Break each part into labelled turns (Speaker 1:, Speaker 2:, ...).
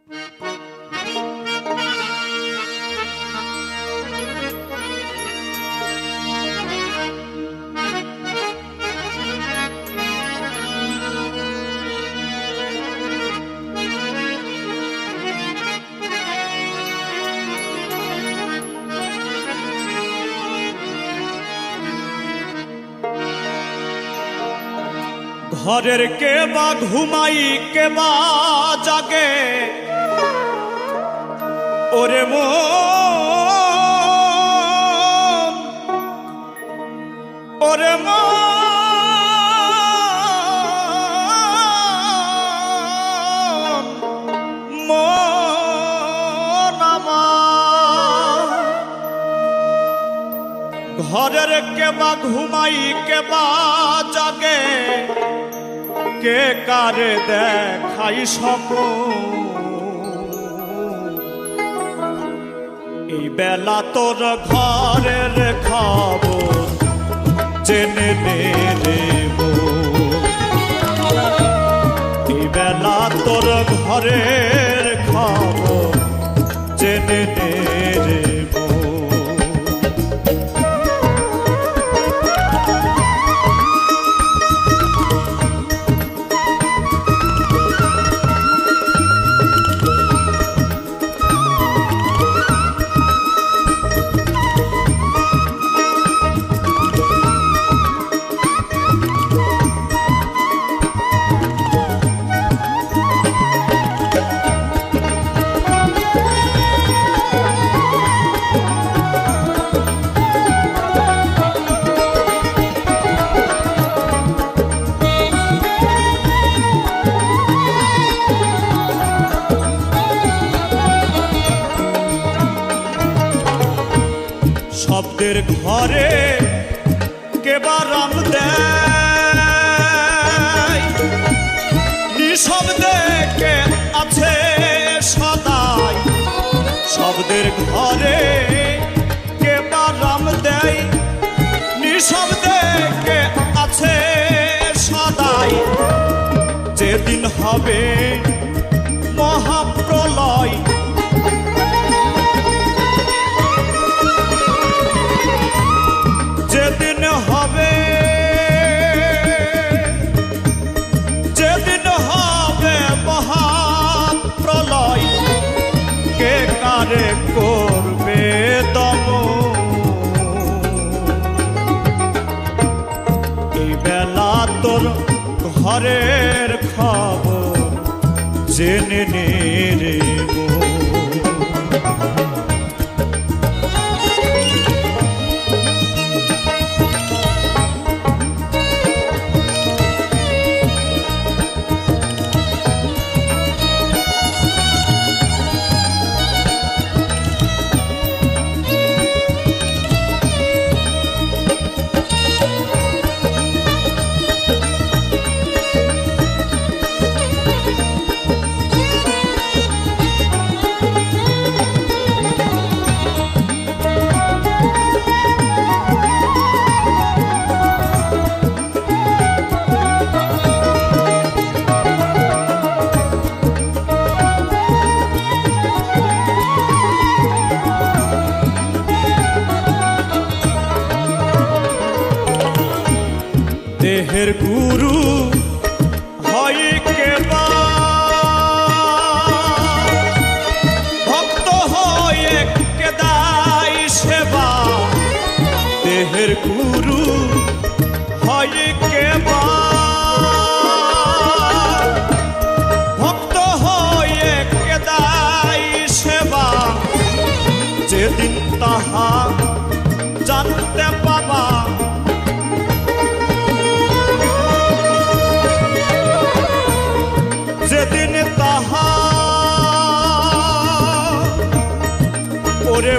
Speaker 1: ঘরের কে বা ঘুমাই কে বা জাগে ওরে মন ওরে মন আমার ঘরের কে বা ঘুমাই কে বা জাগে কে কারে দেখাই স্বপ্ন এই বেলা তোর ঘরের খবর জেনে নেব এই বেলা তোর ঘরের খবর জেনে নেব শব্দের ঘরে কেবা রাম দেয় নিঃশব্দে কে আছে সদাই শব্দের ঘরে কেবা রাম দেয় নিঃশব্দে কে আছে সদাই যেদিন হবে মহাপ্রলয় যেদিন হবে মহাপ্রলয় কে কারে করবে দমন এই বেলা তোর ঘরের খবর জেনে নেব দেহের গুরু হয় কেবা ভক্ত হয়ে কেদাই সেবা দেহের গুরু হয় কেবা ভক্ত হয়ে কেদাই সেবা যেদিন তাহা জানতে পাবা যেদিন তাহা ওরে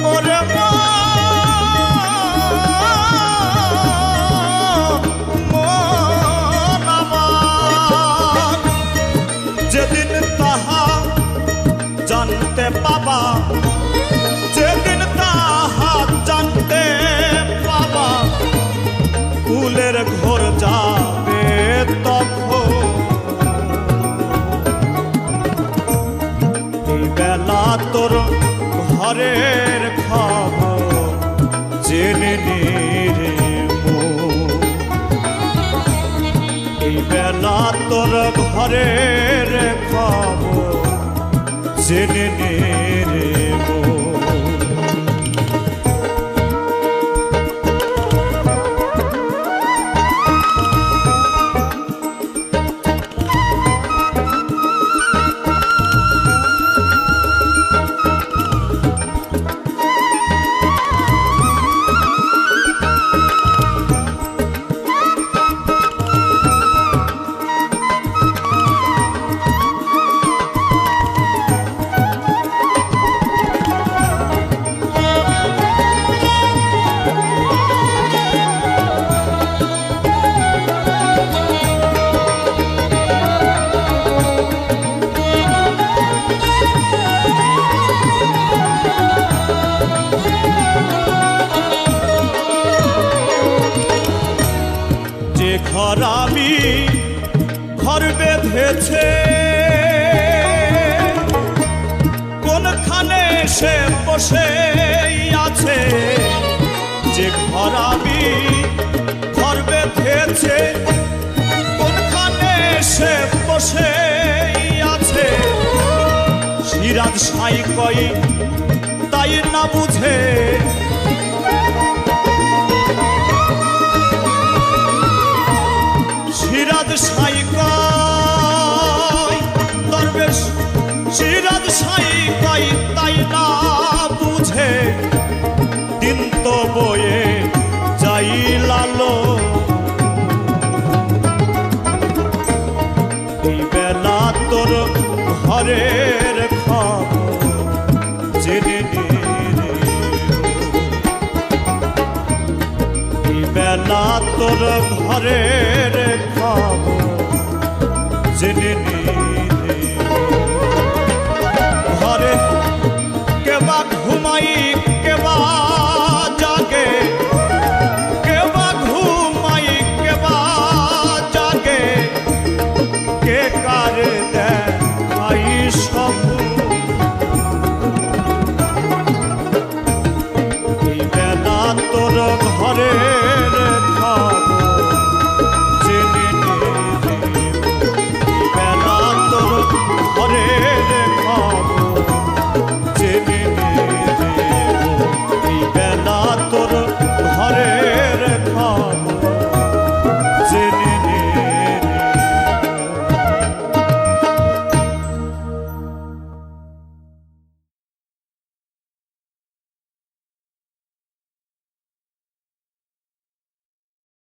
Speaker 1: ওরে যেদিন তাহা জানতে পাবা যেদিন তাহা জানতে পাবা ফুলের ঘর যাবে তখন ঘরের খবর জেনে নে রে মন। এই বেলা তোর ঘরের খবর জেনে নে রে মন। ঘর আমি ঘর বেঁধেছে কোনখানে সে বসে আছে। যে ঘর আমি ঘর বেঁধেছে কোনখানে সে বসে আছে। সিরাজ সাই কই তাই না বুঝে সিরাজ সাই কয় দরবেশ সিরাজ সাই কয় তাই না বুঝে। দিন তো বয়ে যাই লালো এই বেলা তোর ঘরের খবর জেনে নে রে। এই বেলা তোর ঘরের খবর জেনে নে।